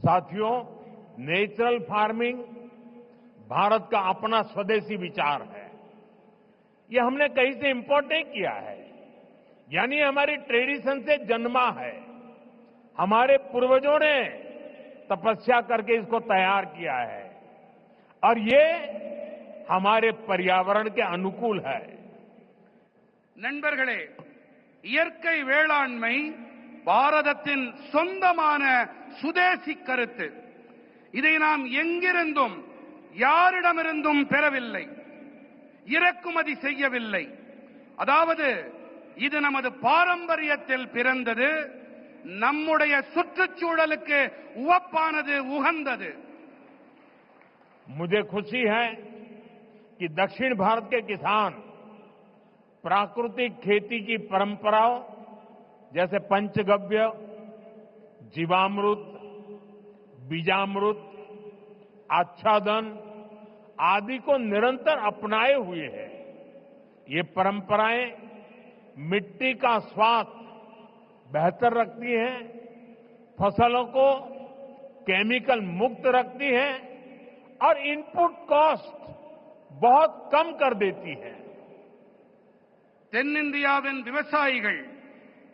साथियों, natural farming Bharat का अपना स्वदेशी विचार है। ये हमने कहीं से इंपोर्ट नहीं किया है, यानी हमारी ट्रेडिशन से जन्मा है। हमारे पूर्वजों ने तपस्या करके इसको तैयार किया है और ये हमारे पर्यावरण के अनुकूल है। நண்பர்களே, இயற்கை வேளாண்மை பாரதத்தின் சொந்தமான சுதேசி கருத்து. இதை நாம் எங்கிருந்தும் யாரிடமிருந்தும் பெறவில்லை, இறக்குமதி செய்யவில்லை. அதாவது இது நமது பாரம்பரியத்தில் பிறந்தது, நம்முடைய சுற்றுச்சூழலுக்கு உவப்பானது, உகந்தது. मुझे खुशी है कि दक्षिण भारत के किसान प्राकृतिक खेती की परंपराओं जैसे पंचगव्य, जीवामृत, बीजामृत, आच्छादन आदि को निरंतर अपनाए हुए हैं। ये परंपराएं मिट्टी का स्वास्थ्य बेहतर रखती हैं, फसलों को केमिकल मुक्त रखती हैं और इनपुट कॉस्ट बहुत कम कर देती है। தென்னிந்தியாவின் விவசாயிகள்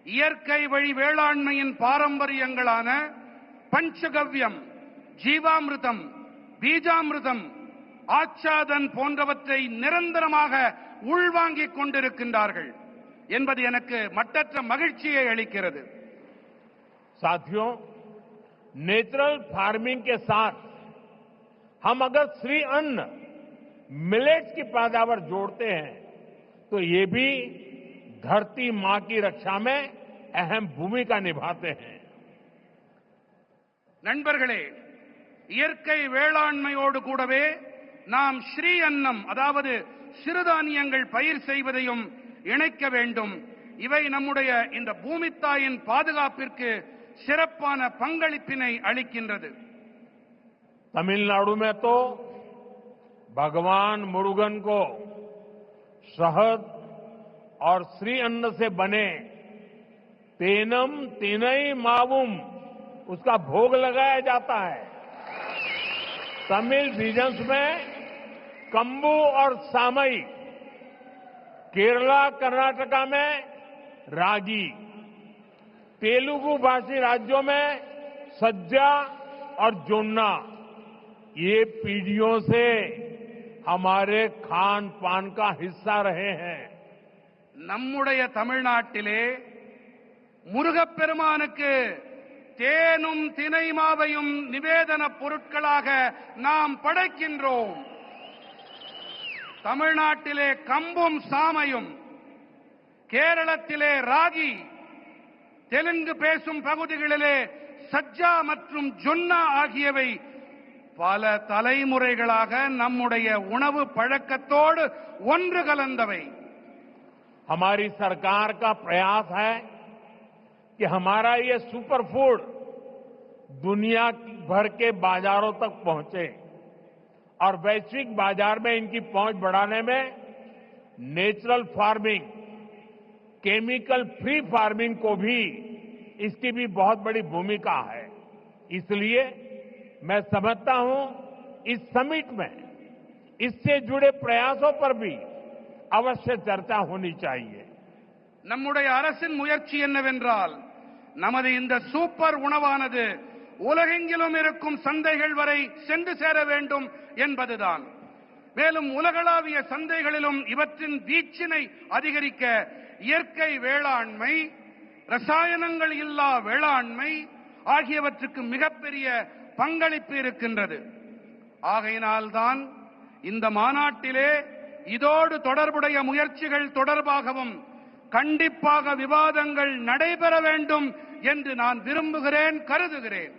இயற்கை வழி வேளாண்மையின் பாரம்பரியங்களான பஞ்சகவ்யம், ஜீவாமிர்தம், பீஜாமிர்தம், ஆச்சாதன் போன்றவற்றை நிரந்தரமாக உள்வாங்கிக் கொண்டிருக்கின்றார்கள் என்பது எனக்கு மட்டற்ற மகிழ்ச்சியை அளிக்கிறது. साथियों, नेचुरल फार्मिंग के साथ हम अगर श्री अन्न मिलेट्स की पैदावार जोड़ते हैं तो ये भी धरती मां की रक्षा में अहम भूमिका निभाते हैं। நண்பர்களே, இயற்கை வேளாண்மையோடு கூடவே நாம் ஸ்ரீ அன்னம், அதாவது சிறுதானியங்கள் பயிர் செய்வதையும் இணைக்க வேண்டும். இவை நம்முடைய இந்த பூமித்தாயின் பாதுகாப்பிற்கு சிறப்பான பங்களிப்பினை அளிக்கின்றது. तमिलनाडु में तो भगवान मुरुगन को शहद और श्री अन्न से बने तेनम तिनई मावुम उसका भोग लगाया जाता है। तमिल रीजन्स में कंबू और सामई, केरला कर्नाटका में रागी, तेलुगु भाषी राज्यों में सज्जा और जोन्ना, ये पीढ़ियों से हमारे खान पान का हिस्सा रहे हैं। நம்முடைய தமிழ்நாட்டிலே முருகப்பெருமானுக்கு தேனும் தினைமாவையும் நிவேதன பொருட்களாக நாம் படைக்கின்றோம். தமிழ்நாட்டிலே கம்பும் சாமையும், கேரளத்திலே ராகி, தெலுங்கு பேசும் பகுதிகளிலே சஜ்ஜா மற்றும் ஜொன்னா ஆகியவை பல தலைமுறைகளாக நம்முடைய உணவு பழக்கத்தோடு ஒன்று கலந்தவை. हमारी सरकार का प्रयास है कि हमारा ये सुपर फूड दुनिया भर के बाजारों तक पहुंचे और वैश्विक बाजार में इनकी पहुंच बढ़ाने में natural farming, chemical free farming को भी, इसकी भी बहुत बड़ी भूमिका है। इसलिए मैं समझता हूं इस समिट में इससे जुड़े प्रयासों पर भी अवश्य चर्चा होनी चाहिए। நம்முடைய அரசின் முயற்சி என்னவென்றால், நமது இந்த சூப்பர் உணவானது உலகெங்கிலும் இருக்கும் சந்தைகள் வரை சென்று சேர வேண்டும் என்பதுதான். மேலும் உலகளாவிய சந்தைகளிலும் இவற்றின் வீச்சினை அதிகரிக்க இயற்கை வேளாண்மை, ரசாயனங்கள் இல்லா வேளாண்மை ஆகியவற்றுக்கு மிகப்பெரிய பங்களிப்பு இருக்கின்றது. ஆகையினால்தான் இந்த மாநாட்டிலே இதோடு தொடர்புடைய முயற்சிகள் தொடர்பாகவும் கண்டிப்பாக விவாதங்கள் நடைபெற வேண்டும் என்று நான் விரும்புகிறேன், கருதுகிறேன்.